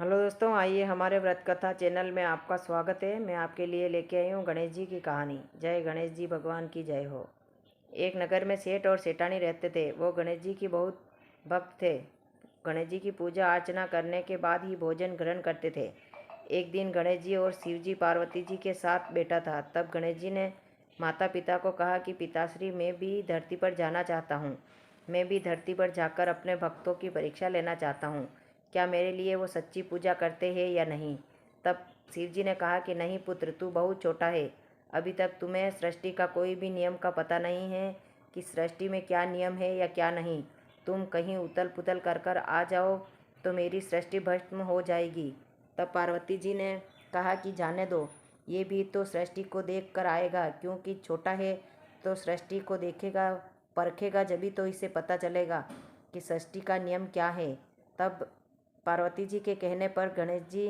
Hello दोस्तों, आइए हमारे व्रत कथा चैनल में आपका स्वागत है। मैं आपके लिए लेके आई हूँ गणेश जी की कहानी। जय गणेश जी भगवान की जय हो। एक नगर में सेठ और सेठानी रहते थे। वो गणेश जी की बहुत भक्त थे। गणेश जी की पूजा अर्चना करने के बाद ही भोजन ग्रहण करते थे। एक दिन गणेश जी और शिव जी पार्वती जी के साथ बैठा था। तब गणेश जी ने माता पिता को कहा कि पिताश्री, मैं भी धरती पर जाना चाहता हूँ। मैं भी धरती पर जाकर अपने भक्तों की परीक्षा लेना चाहता हूँ। क्या मेरे लिए वो सच्ची पूजा करते हैं या नहीं। तब शिव जी ने कहा कि नहीं पुत्र, तू बहुत छोटा है। अभी तक तुम्हें सृष्टि का कोई भी नियम का पता नहीं है कि सृष्टि में क्या नियम है या क्या नहीं। तुम कहीं उथल पुथल कर कर आ जाओ तो मेरी सृष्टि भस्म हो जाएगी। तब पार्वती जी ने कहा कि जाने दो, ये भी तो सृष्टि को देख कर आएगा, क्योंकि छोटा है तो सृष्टि को देखेगा, परखेगा, जभी तो इसे पता चलेगा कि सृष्टि का नियम क्या है। तब पार्वती जी के कहने पर गणेश जी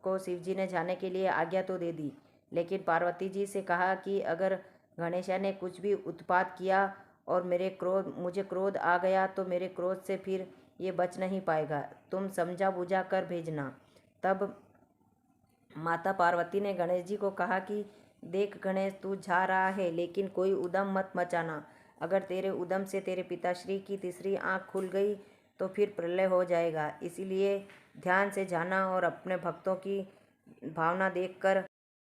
को शिव जी ने जाने के लिए आज्ञा तो दे दी, लेकिन पार्वती जी से कहा कि अगर गणेशा ने कुछ भी उत्पात किया और मुझे क्रोध आ गया तो मेरे क्रोध से फिर ये बच नहीं पाएगा। तुम समझा बुझा कर भेजना। तब माता पार्वती ने गणेश जी को कहा कि देख गणेश, तू जा रहा है लेकिन कोई उद्यम मत मचाना। अगर तेरे उद्यम से तेरे पिताश्री की तीसरी आंख खुल गई तो फिर प्रलय हो जाएगा। इसीलिए ध्यान से जाना और अपने भक्तों की भावना देखकर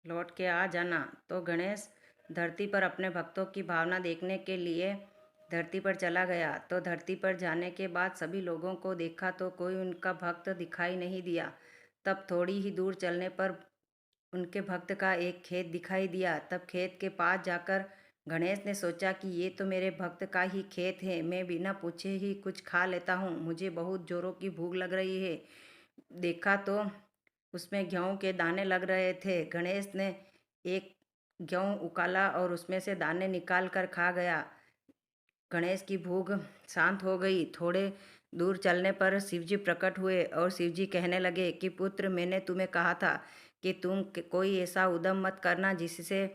लौट के आ जाना। तो गणेश धरती पर अपने भक्तों की भावना देखने के लिए धरती पर चला गया। तो धरती पर जाने के बाद सभी लोगों को देखा तो कोई उनका भक्त दिखाई नहीं दिया। तब थोड़ी ही दूर चलने पर उनके भक्त का एक खेत दिखाई दिया। तब खेत के पास जाकर गणेश ने सोचा कि ये तो मेरे भक्त का ही खेत है, मैं बिना पूछे ही कुछ खा लेता हूँ, मुझे बहुत जोरों की भूख लग रही है। देखा तो उसमें गेहूं के दाने लग रहे थे। गणेश ने एक गेहूं उकाला और उसमें से दाने निकाल कर खा गया। गणेश की भूख शांत हो गई। थोड़े दूर चलने पर शिवजी प्रकट हुए और शिवजी कहने लगे कि पुत्र, मैंने तुम्हें कहा था कि तुम कोई ऐसा उद्यम मत करना जिससे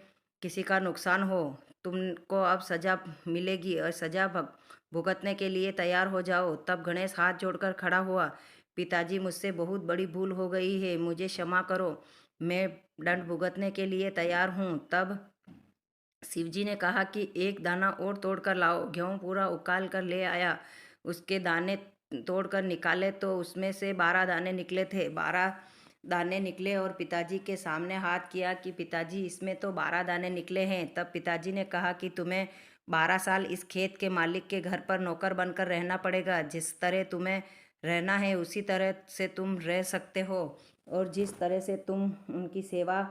किसी का नुकसान हो। तुमको अब सजा मिलेगी और सजा भुगतने के लिए तैयार हो जाओ। तब गणेश हाथ जोड़कर खड़ा हुआ। पिताजी, मुझसे बहुत बड़ी भूल हो गई है, मुझे क्षमा करो, मैं दंड भुगतने के लिए तैयार हूँ। तब शिवजी ने कहा कि एक दाना और तोड़ कर लाओ। गेहूं पूरा उकाल कर ले आया। उसके दाने तोड़ कर निकाले तो उसमें से 12 दाने निकले थे। 12 दाने निकले और पिताजी के सामने हाथ किया कि पिताजी, इसमें तो 12 दाने निकले हैं। तब पिताजी ने कहा कि तुम्हें 12 साल इस खेत के मालिक के घर पर नौकर बनकर रहना पड़ेगा। जिस तरह तुम्हें रहना है उसी तरह से तुम रह सकते हो, और जिस तरह से तुम उनकी सेवा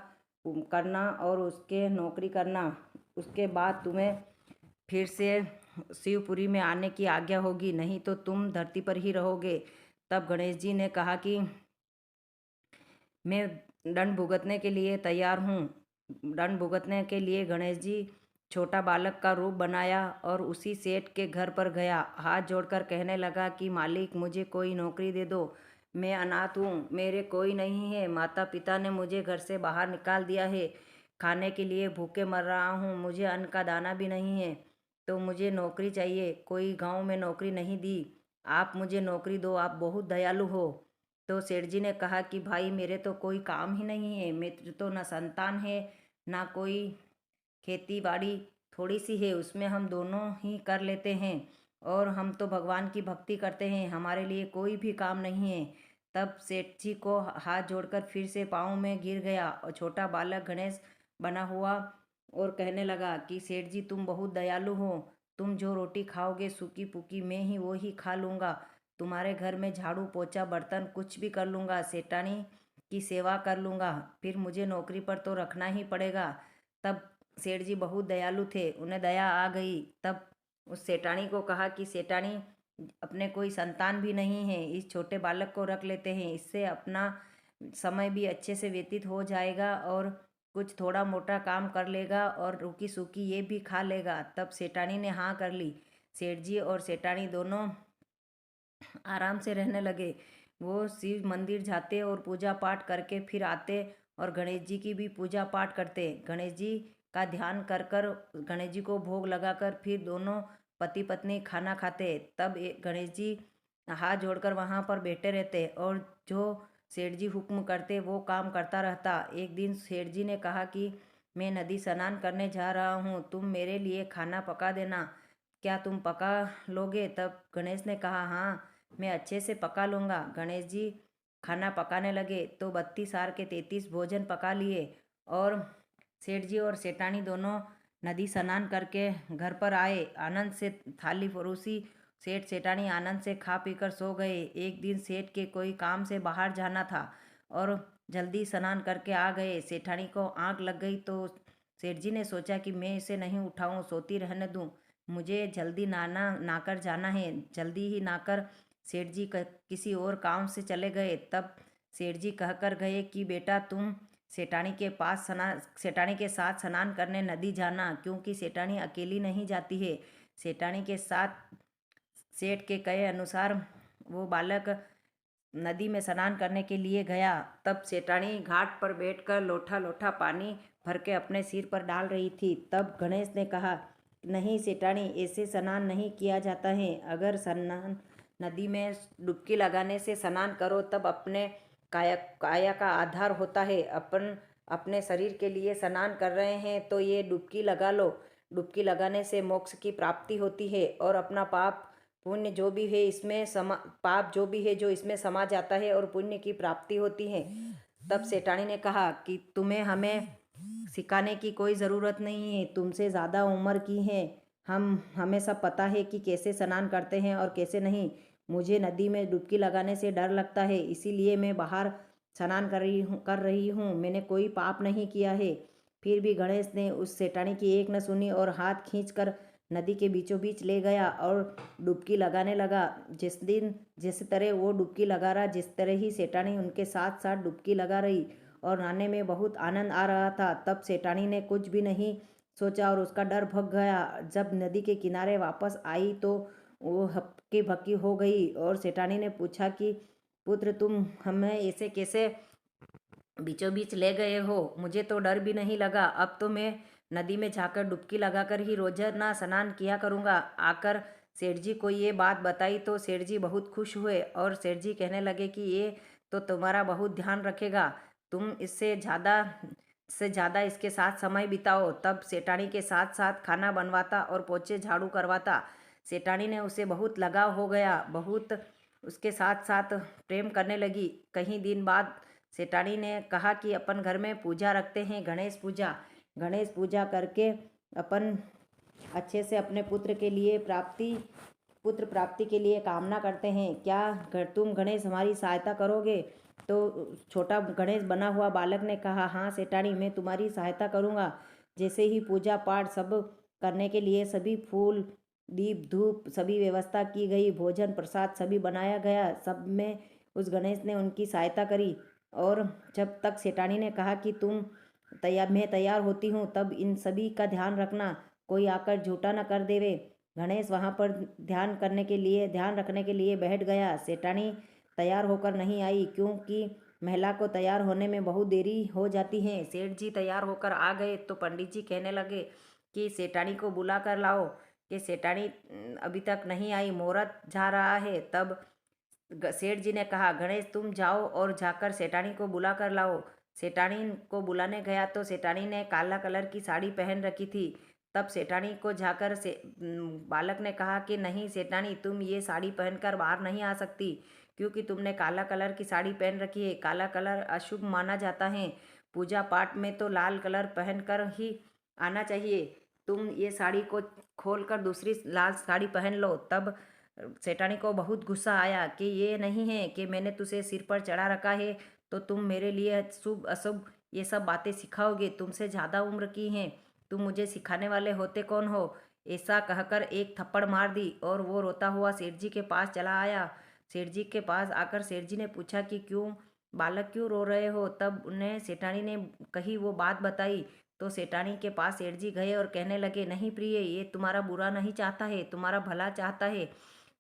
करना और उसके नौकरी करना। उसके बाद तुम्हें फिर से शिवपुरी में आने की आज्ञा होगी, नहीं तो तुम धरती पर ही रहोगे। तब गणेश जी ने कहा कि मैं दंड भुगतने के लिए तैयार हूँ। दंड भुगतने के लिए गणेश जी छोटा बालक का रूप बनाया और उसी सेठ के घर पर गया। हाथ जोड़कर कहने लगा कि मालिक, मुझे कोई नौकरी दे दो, मैं अनाथ हूँ, मेरे कोई नहीं है, माता पिता ने मुझे घर से बाहर निकाल दिया है, खाने के लिए भूखे मर रहा हूँ, मुझे अन्न का दाना भी नहीं है, तो मुझे नौकरी चाहिए। कोई गांव में नौकरी नहीं दी, आप मुझे नौकरी दो, आप बहुत दयालु हो। तो सेठ जी ने कहा कि भाई, मेरे तो कोई काम ही नहीं है, मेरे तो ना संतान है ना कोई खेती बाड़ी थोड़ी सी है, उसमें हम दोनों ही कर लेते हैं, और हम तो भगवान की भक्ति करते हैं, हमारे लिए कोई भी काम नहीं है। तब सेठ जी को हाथ जोड़कर फिर से पाँव में गिर गया और छोटा बालक गणेश बना हुआ और कहने लगा कि सेठ जी, तुम बहुत दयालु हो, तुम जो रोटी खाओगे सूखी पुकी मैं ही वो ही खा लूँगा, तुम्हारे घर में झाड़ू पोछा बर्तन कुछ भी कर लूँगा, सेठानी की सेवा कर लूँगा, फिर मुझे नौकरी पर तो रखना ही पड़ेगा। तब सेठ जी बहुत दयालु थे, उन्हें दया आ गई। तब उस सेठानी को कहा कि सेठानी, अपने कोई संतान भी नहीं है, इस छोटे बालक को रख लेते हैं, इससे अपना समय भी अच्छे से व्यतीत हो जाएगा और कुछ थोड़ा मोटा काम कर लेगा और रूखी सूखी ये भी खा लेगा। तब सेठानी ने हाँ कर ली। सेठ जी और सेठानी दोनों आराम से रहने लगे। वो शिव मंदिर जाते और पूजा पाठ करके फिर आते और गणेश जी की भी पूजा पाठ करते। गणेश जी का ध्यान कर कर गणेश जी को भोग लगाकर फिर दोनों पति पत्नी खाना खाते। तब गणेश जी हाथ जोड़कर वहाँ पर बैठे रहते और जो सेठ जी हुक्म करते वो काम करता रहता। एक दिन सेठ जी ने कहा कि मैं नदी स्नान करने जा रहा हूँ, तुम मेरे लिए खाना पका देना, क्या तुम पका लोगे? तब गणेश ने कहा, हाँ मैं अच्छे से पका लूँगा। गणेश जी खाना पकाने लगे तो 32 साल के 33 भोजन पका लिए। और सेठ जी और सेठानी दोनों नदी स्नान करके घर पर आए, आनंद से थाली परोसी। सेठ सेठानी आनंद से खा पीकर सो गए। एक दिन सेठ के कोई काम से बाहर जाना था और जल्दी स्नान करके आ गए। सेठानी को आँख लग गई तो सेठ जी ने सोचा कि मैं इसे नहीं उठाऊं, सोती रहने दूं, मुझे जल्दी नहाकर जाना है। जल्दी ही नहाकर सेठ जी किसी और काम से चले गए। तब सेठ जी कहकर गए कि बेटा तुम सेठानी के साथ स्नान करने नदी जाना, क्योंकि सेठानी अकेली नहीं जाती है। सेठानी के साथ सेठ के कहे अनुसार वो बालक नदी में स्नान करने के लिए गया। तब सेठानी घाट पर बैठकर लोटा लोटा पानी भर के अपने सिर पर डाल रही थी। तब गणेश ने कहा, नहीं सेठानी, ऐसे स्नान नहीं किया जाता है। अगर स्नान नदी में डुबकी लगाने से स्नान करो तब अपने काया का आधार होता है। अपन अपने शरीर के लिए स्नान कर रहे हैं तो ये डुबकी लगा लो। डुबकी लगाने से मोक्ष की प्राप्ति होती है और अपना पाप पुण्य जो भी है इसमें पाप जो भी है जो इसमें समा जाता है और पुण्य की प्राप्ति होती है। तब सेठानी ने कहा कि तुम्हें हमें सिखाने की कोई ज़रूरत नहीं है, तुमसे ज़्यादा उम्र की है, हमें सब पता है कि कैसे स्नान करते हैं और कैसे नहीं। मुझे नदी में डुबकी लगाने से डर लगता है, इसीलिए मैं बाहर स्नान कर रही हूँ, मैंने कोई पाप नहीं किया है। फिर भी गणेश ने उस सेठानी की एक न सुनी और हाथ खींचकर नदी के बीचों बीच ले गया और डुबकी लगाने लगा। जिस तरह वो डुबकी लगा रहा, जिस तरह ही सेठानी उनके साथ साथ डुबकी लगा रही और नहाने में बहुत आनंद आ रहा था। तब सेठानी ने कुछ भी नहीं सोचा और उसका डर भग गया। जब नदी के किनारे वापस आई तो वो हक्की भक्की हो गई और सेठानी ने पूछा कि पुत्र, तुम हमें ऐसे कैसे बीचों बीच ले गए हो? मुझे तो डर भी नहीं लगा। अब तो मैं नदी में जाकर डुबकी लगाकर ही रोजाना स्नान किया करूँगा। आकर सेठ जी को ये बात बताई तो सेठ जी बहुत खुश हुए और सेठ जी कहने लगे कि ये तो तुम्हारा बहुत ध्यान रखेगा, तुम इससे ज़्यादा इसके साथ समय बिताओ। तब सेठानी के साथ साथ खाना बनवाता और पोछे झाड़ू करवाता। सेठानी ने उसे बहुत लगाव हो गया, बहुत उसके साथ साथ प्रेम करने लगी। कई दिन बाद सेठानी ने कहा कि अपन घर में पूजा रखते हैं, गणेश पूजा करके अपन अच्छे से अपने पुत्र प्राप्ति के लिए कामना करते हैं। क्या तुम गणेश हमारी सहायता करोगे? तो छोटा गणेश बना हुआ बालक ने कहा, हाँ सेठानी, मैं तुम्हारी सहायता करूँगा। जैसे ही पूजा पाठ सब करने के लिए सभी फूल दीप धूप सभी व्यवस्था की गई, भोजन प्रसाद सभी बनाया गया, सब में उस गणेश ने उनकी सहायता करी। और जब तक सेठानी ने कहा कि मैं तैयार होती हूँ, तब इन सभी का ध्यान रखना, कोई आकर झूठा न कर देवे। गणेश वहाँ पर ध्यान रखने के लिए बैठ गया। सेठानी तैयार होकर नहीं आई, क्योंकि महिला को तैयार होने में बहुत देरी हो जाती है। सेठ जी तैयार होकर आ गए तो पंडित जी कहने लगे कि सेठानी को बुला कर लाओ, कि सेठानी अभी तक नहीं आई, मुहूर्त जा रहा है। तब सेठ जी ने कहा, गणेश तुम जाओ और जाकर सेठानी को बुला कर लाओ। सेठानी को बुलाने गया तो सेठानी ने काला कलर की साड़ी पहन रखी थी। तब सेठानी को जाकर बालक ने कहा कि नहीं सेठानी, तुम ये साड़ी पहनकर बाहर नहीं आ सकती, क्योंकि तुमने काला कलर की साड़ी पहन रखी है। काला कलर अशुभ माना जाता है, पूजा पाठ में तो लाल कलर पहनकर ही आना चाहिए। तुम ये साड़ी को खोलकर दूसरी लाल साड़ी पहन लो। तब सेठानी को बहुत गुस्सा आया कि ये नहीं है कि मैंने तुझे सिर पर चढ़ा रखा है तो तुम मेरे लिए शुभ अशुभ ये सब बातें सिखाओगे, तुमसे ज़्यादा उम्र की हैं, तुम मुझे सिखाने वाले होते कौन हो? ऐसा कहकर एक थप्पड़ मार दी और वो रोता हुआ सेठ जी के पास चला आया। सेठ जी के पास आकर सेठ जी ने पूछा कि बालक क्यों रो रहे हो? तब उन्हें सेठानी ने कही वो बात बताई तो सेठानी के पास सेठ जी गए और कहने लगे, नहीं प्रिय, ये तुम्हारा बुरा नहीं चाहता है, तुम्हारा भला चाहता है।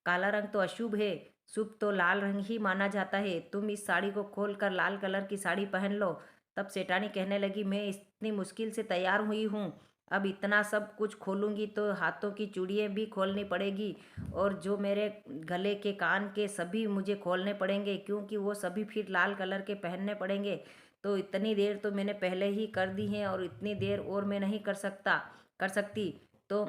काला रंग तो अशुभ है, शुभ तो लाल रंग ही माना जाता है। तुम इस साड़ी को खोल कर लाल कलर की साड़ी पहन लो। तब सेठानी कहने लगी, मैं इतनी मुश्किल से तैयार हुई हूँ, अब इतना सब कुछ खोलूँगी तो हाथों की चूड़ियाँ भी खोलनी पड़ेगी और जो मेरे गले के कान के सभी मुझे खोलने पड़ेंगे, क्योंकि वो सभी फिर लाल कलर के पहनने पड़ेंगे। तो इतनी देर तो मैंने पहले ही कर दी है और इतनी देर और मैं नहीं कर सकती। तो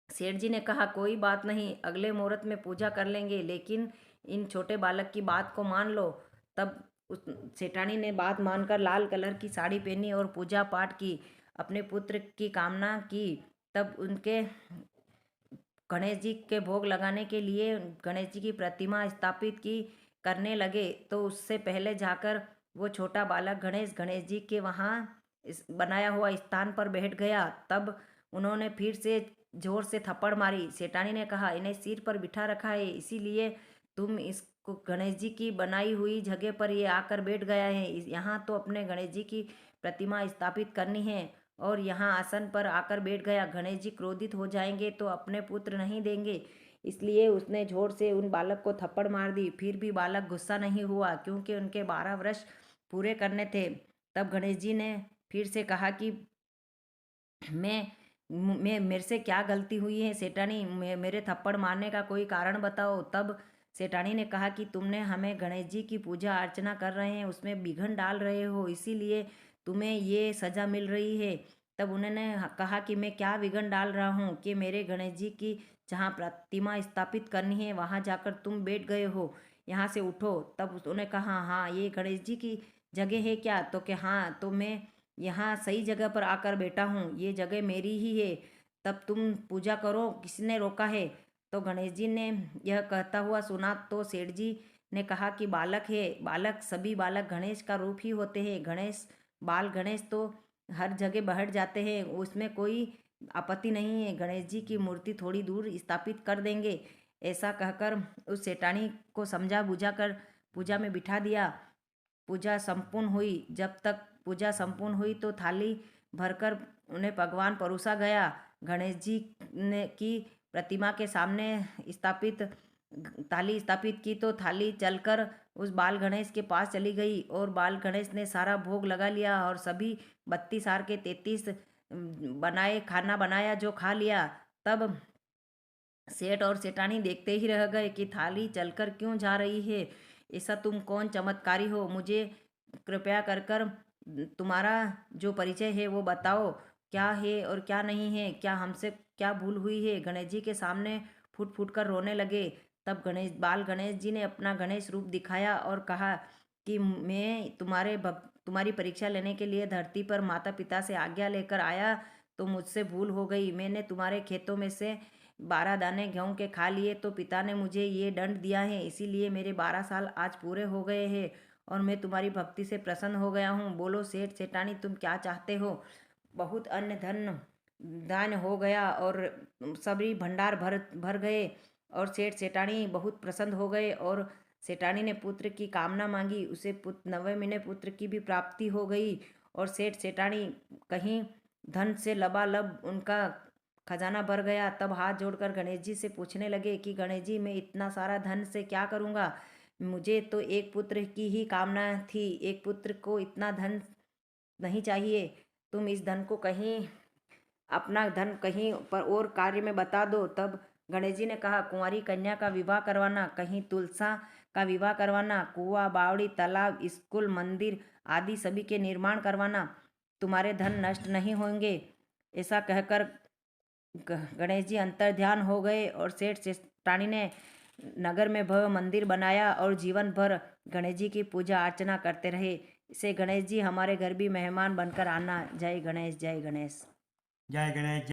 सेठ जी ने कहा, कोई बात नहीं, अगले मुहूर्त में पूजा कर लेंगे, लेकिन इन छोटे बालक की बात को मान लो। तब उस सेठानी ने बात मानकर लाल कलर की साड़ी पहनी और पूजा पाठ की, अपने पुत्र की कामना की। तब उनके गणेश जी के भोग लगाने के लिए गणेश जी की प्रतिमा स्थापित की करने लगे। तो उससे पहले जाकर वो छोटा बालक गणेश जी के वहाँ इस बनाया हुआ स्थान पर बैठ गया। तब उन्होंने फिर से जोर से थप्पड़ मारी। सेठानी ने कहा, इन्हें सिर पर बिठा रखा है, इसीलिए तुम इसको गणेश जी की बनाई हुई जगह पर ये आकर बैठ गया है। यहाँ तो अपने गणेश जी की प्रतिमा स्थापित करनी है और यहाँ आसन पर आकर बैठ गया। गणेश जी क्रोधित हो जाएंगे तो अपने पुत्र नहीं देंगे। इसलिए उसने जोर से उन बालक को थप्पड़ मार दी। फिर भी बालक गुस्सा नहीं हुआ, क्योंकि उनके 12 वर्ष पूरे करने थे। तब गणेश जी ने फिर से कहा कि मैं मेरे से क्या गलती हुई है सेठानी, मेरे थप्पड़ मारने का कोई कारण बताओ। तब सेठानी ने कहा कि तुमने हमें गणेश जी की पूजा अर्चना कर रहे हैं उसमें विघ्न डाल रहे हो, इसीलिए तुम्हें ये सज़ा मिल रही है। तब उन्होंने कहा कि मैं क्या विघ्न डाल रहा हूँ कि मेरे गणेश जी की जहाँ प्रतिमा स्थापित करनी है वहाँ जाकर तुम बैठ गए हो, यहाँ से उठो। तब उन्होंने कहा, हाँ ये गणेश जी की जगह है क्या? तो कि हाँ, तो मैं यहाँ सही जगह पर आकर बैठा हूँ, ये जगह मेरी ही है, तब तुम पूजा करो, किसने रोका है? तो गणेश जी ने यह कहता हुआ सुना तो सेठ जी ने कहा कि बालक है, बालक सभी बालक गणेश का रूप ही होते हैं। गणेश तो हर जगह बैठ जाते हैं, उसमें कोई आपत्ति नहीं है, गणेश जी की मूर्ति थोड़ी दूर स्थापित कर देंगे। ऐसा कहकर उस सेठानी को समझा बुझा कर पूजा में बिठा दिया। पूजा संपूर्ण हुई। जब तक पूजा संपूर्ण हुई तो थाली भरकर उन्हें भगवान परोसा गया। गणेश जी ने की प्रतिमा के सामने स्थापित थाली स्थापित की तो थाली चलकर उस बाल गणेश के पास चली गई और बाल गणेश ने सारा भोग लगा लिया और सभी 32 आर के 33 बनाए खाना बनाया जो खा लिया। तब सेठ और सेठानी देखते ही रह गए कि थाली चलकर क्यों जा रही है। ऐसा तुम कौन चमत्कारी हो, मुझे कृपया कर कर तुम्हारा जो परिचय है वो बताओ, क्या है और क्या नहीं है, क्या हमसे क्या भूल हुई है? गणेश जी के सामने फूट फूट कर रोने लगे। तब बाल गणेश जी ने अपना गणेश रूप दिखाया और कहा कि मैं तुम्हारी परीक्षा लेने के लिए धरती पर माता पिता से आज्ञा लेकर आया, तो मुझसे भूल हो गई। मैंने तुम्हारे खेतों में से 12 दाने गेहूं के खा लिए तो पिता ने मुझे ये दंड दिया है, इसीलिए मेरे 12 साल आज पूरे हो गए हैं और मैं तुम्हारी भक्ति से प्रसन्न हो गया हूँ। बोलो सेठ सेठानी, तुम क्या चाहते हो? बहुत अन्न धन दान हो गया और सभी भंडार भर भर गए और सेठ सेठानी बहुत प्रसन्न हो गए और सेठानी ने पुत्र की कामना मांगी। उसे 9वें महीने पुत्र की भी प्राप्ति हो गई और सेठ सेठानी कहीं धन से लबालब उनका खजाना भर गया। तब हाथ जोड़कर गणेश जी से पूछने लगे कि गणेश जी, मैं इतना सारा धन से क्या करूँगा? मुझे तो एक पुत्र की ही कामना थी, एक पुत्र को इतना धन नहीं चाहिए। तुम इस धन को कहीं अपना धन कहीं पर और कार्य में बता दो। तब गणेश जी ने कहा, कुंवारी कन्या का विवाह करवाना, कहीं तुलसा का विवाह करवाना, कुआं बावड़ी तालाब स्कूल मंदिर आदि सभी के निर्माण करवाना, तुम्हारे धन नष्ट नहीं होंगे। ऐसा कहकर गणेश जी अंतर ध्यान हो गए और सेठ सेठानी ने नगर में भव्य मंदिर बनाया और जीवन भर गणेश जी की पूजा अर्चना करते रहे। इसे गणेश जी हमारे घर भी मेहमान बनकर आना। जय गणेश जय गणेश। जय गणेश।